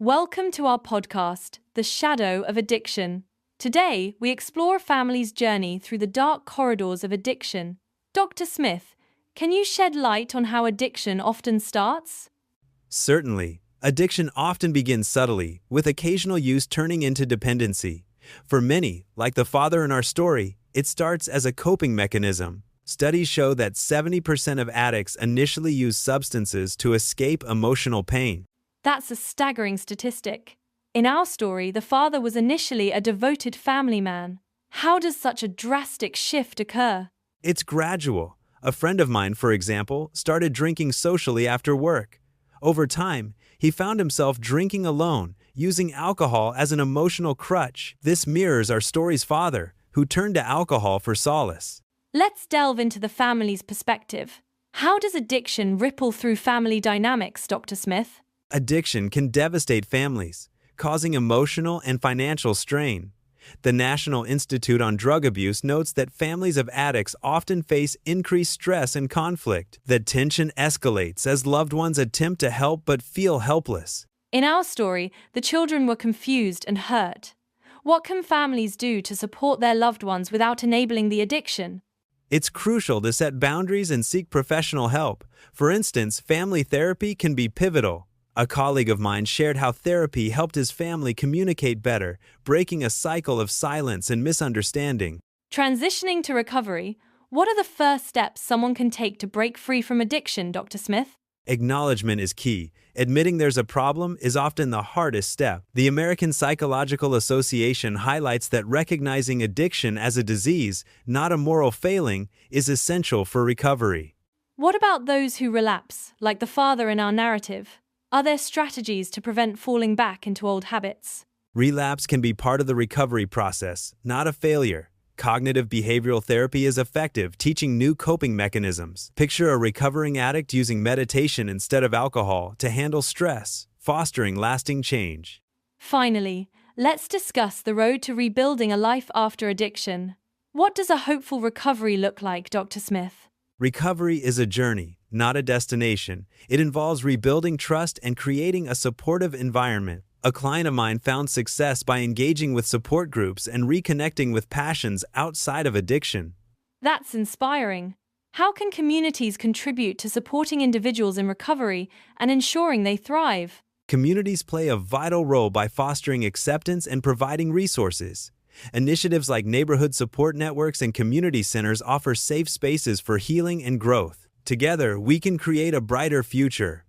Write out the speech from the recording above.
Welcome to our podcast, The Shadow of Addiction. Today, we explore a family's journey through the dark corridors of addiction. Dr. Smith, can you shed light on how addiction often starts? Certainly. Addiction often begins subtly, with occasional use turning into dependency. For many, like the father in our story, it starts as a coping mechanism. Studies show that 70% of addicts initially use substances to escape emotional pain. That's a staggering statistic. In our story, the father was initially a devoted family man. How does such a drastic shift occur? It's gradual. A friend of mine, for example, started drinking socially after work. Over time, he found himself drinking alone, using alcohol as an emotional crutch. This mirrors our story's father, who turned to alcohol for solace. Let's delve into the family's perspective. How does addiction ripple through family dynamics, Dr. Smith? Addiction can devastate families, causing emotional and financial strain. The National Institute on Drug Abuse notes that families of addicts often face increased stress and conflict. The tension escalates as loved ones attempt to help but feel helpless. In our story, the children were confused and hurt. What can families do to support their loved ones without enabling the addiction? It's crucial to set boundaries and seek professional help. For instance, family therapy can be pivotal. A colleague of mine shared how therapy helped his family communicate better, breaking a cycle of silence and misunderstanding. Transitioning to recovery, what are the first steps someone can take to break free from addiction, Dr. Smith? Acknowledgement is key. Admitting there's a problem is often the hardest step. The American Psychological Association highlights that recognizing addiction as a disease, not a moral failing, is essential for recovery. What about those who relapse, like the father in our narrative? Are there strategies to prevent falling back into old habits? Relapse can be part of the recovery process, not a failure. Cognitive behavioral therapy is effective, teaching new coping mechanisms. Picture a recovering addict using meditation instead of alcohol to handle stress, fostering lasting change. Finally, let's discuss the road to rebuilding a life after addiction. What does a hopeful recovery look like, Dr. Smith? Recovery is a journey, not a destination. It involves rebuilding trust and creating a supportive environment. A client of mine found success by engaging with support groups and reconnecting with passions outside of addiction. That's inspiring. How can communities contribute to supporting individuals in recovery and ensuring they thrive? Communities play a vital role by fostering acceptance and providing resources. Initiatives like neighborhood support networks and community centers offer safe spaces for healing and growth. Together, we can create a brighter future.